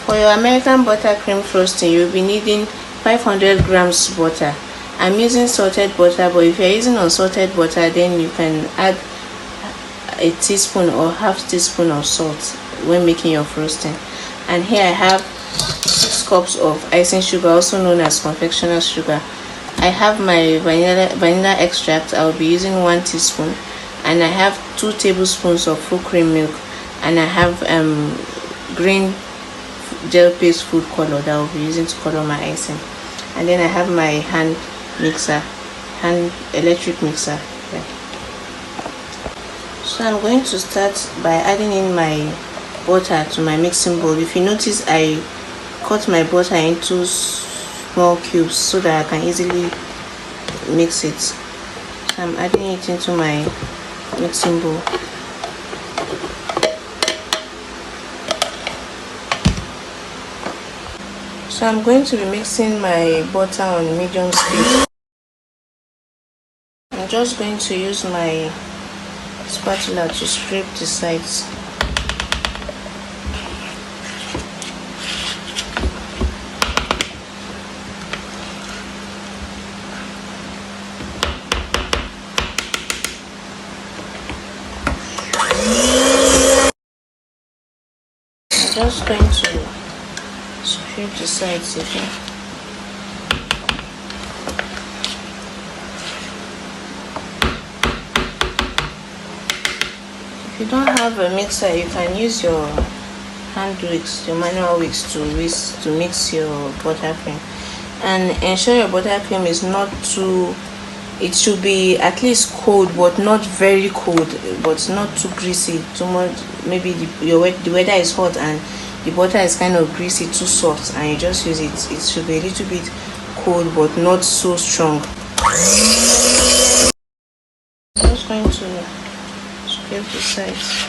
For your American buttercream frosting, you'll be needing 500 grams butter. I'm using salted butter, but if you're using unsalted butter, then you can add a teaspoon or half teaspoon of salt when making your frosting. And here I have 6 cups of icing sugar, also known as confectioner's sugar. I have my vanilla extract. I'll be using 1 teaspoon, and I have 2 tablespoons of full cream milk, and I have green gel paste food color that I'll be using to color my icing. And then I have my electric mixer. Yeah. So I'm going to start by adding in my butter to my mixing bowl. If you notice, I cut my butter into small cubes so that I can easily mix it. So I'm adding it into my mixing bowl. So I'm going to be mixing my butter on medium speed. I'm just going to use my spatula to scrape the sides. I'm just going to scrape the sides again. If you don't have a mixer, you can use your hand wicks, your manual wicks to mix your buttercream. And ensure your buttercream is not too, it should be at least cold, but not very cold, but not too greasy, too much. Maybe the weather is hot and the butter is kind of greasy, too soft, and you just use it. It should be a little bit cold, but not so strong. I'm just going to scrape the sides.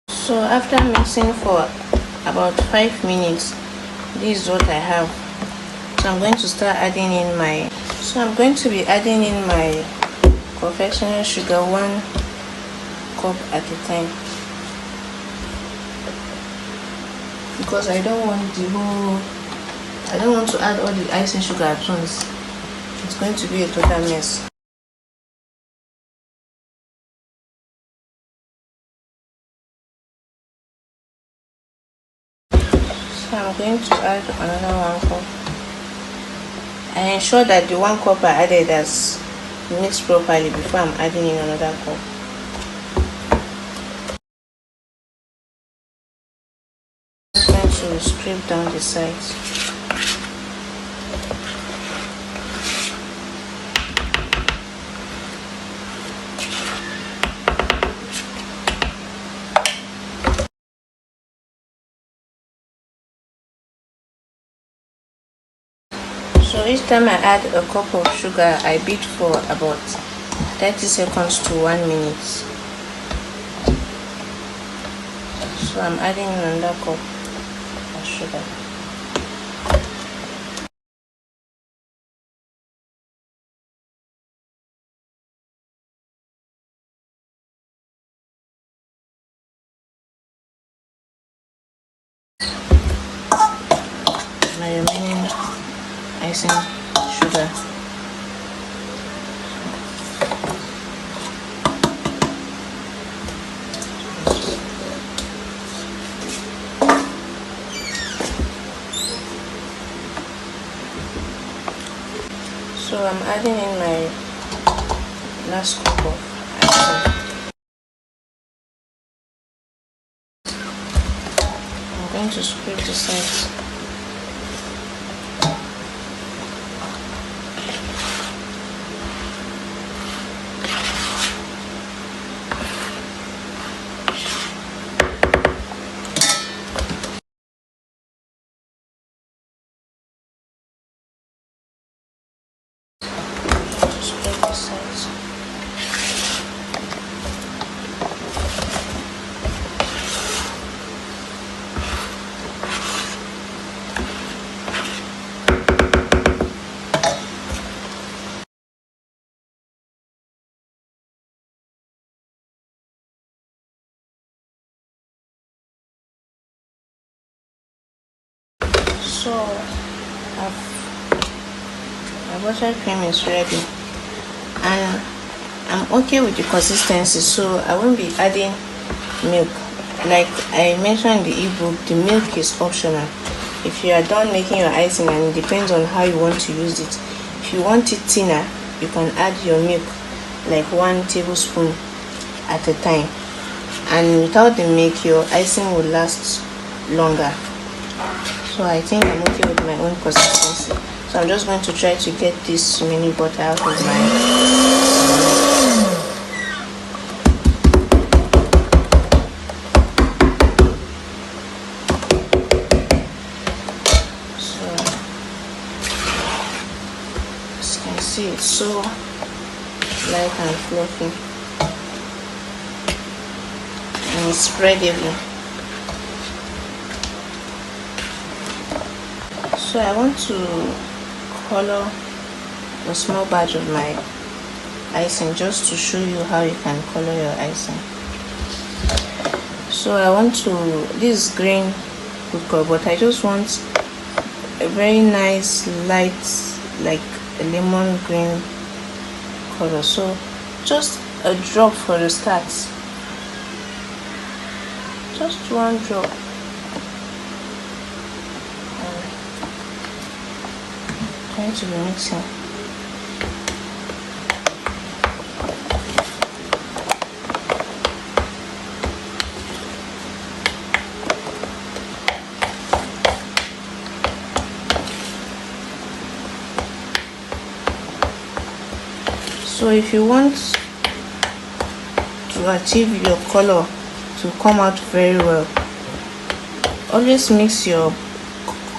So after mixing for about 5 minutes, this is what I have. So I'm going to start adding in my, I'm going to be adding in my confectioner sugar, 1 cup at a time, because I don't want to add all the icing sugar at once. It's going to be a total mess. So I'm going to add another 1 cup. I ensure that the 1 cup I added has mixed properly before I'm adding in another cup. I'm going to scrape down the sides. So each time I add a cup of sugar, I beat for about 30 seconds to 1 minute. So I'm adding another cup of sugar. My remaining icing sugar. So I'm adding in my last cup of icing. I'm going to scrape the sides. So my buttercream is ready, and I'm okay with the consistency, so I won't be adding milk. Like I mentioned in the ebook, the milk is optional. If you are done making your icing, and it depends on how you want to use it. If you want it thinner, you can add your milk, like 1 tablespoon at a time, and without the milk your icing will last longer. So I think I'm okay with my own consistency. So I'm just going to try to get this mini butter out of my see, it's so light and fluffy and it's spreadable. So I want to color a small batch of my icing just to show you how you can color your icing. So I want to, this is green food color, but I just want a very nice light, like a lemon green color. So just a drop for the start, just 1 drop. Trying to be mixing. So if you want to achieve your color to come out very well, always mix your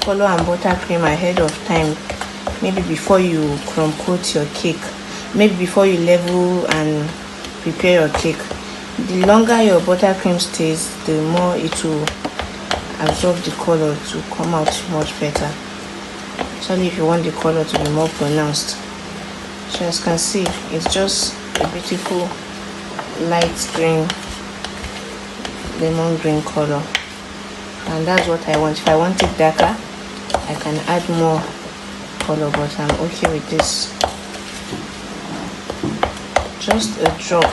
color and buttercream ahead of time, maybe before you crumb coat your cake, maybe before you level and prepare your cake. The longer your buttercream stays, the more it will absorb the color to come out much better, especially if you want the color to be more pronounced. So as you can see, it's just a beautiful light green, lemon green color, and that's what I want. If I want it darker, I can add more color, but I'm okay with this. Just a drop,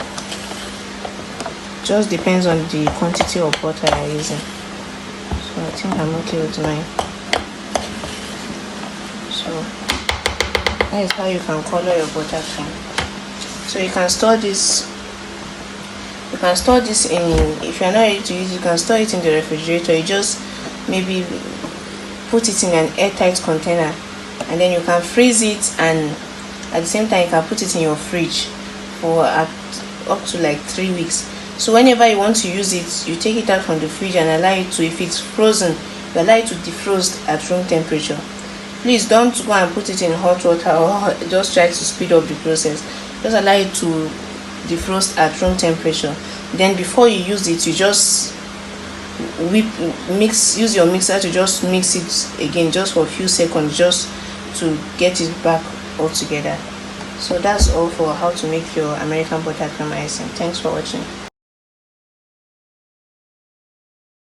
just depends on the quantity of butter you're using. So I think I'm okay with mine. So that is how you can color your buttercream. So you can store this. You can store this in, if you're not ready to use it, you can store it in the refrigerator. You just maybe put it in an airtight container, and then you can freeze it, and at the same time you can put it in your fridge for up to like 3 weeks. So whenever you want to use it, you take it out from the fridge and allow it to, if it's frozen, you allow it to defrost at room temperature. Please don't go and put it in hot water or just try to speed up the process. Just allow it to defrost at room temperature. Then before you use it, you just use your mixer to just mix it again, just for a few seconds, just to get it back all together. So that's all for how to make your American buttercream icing. Thanks for watching.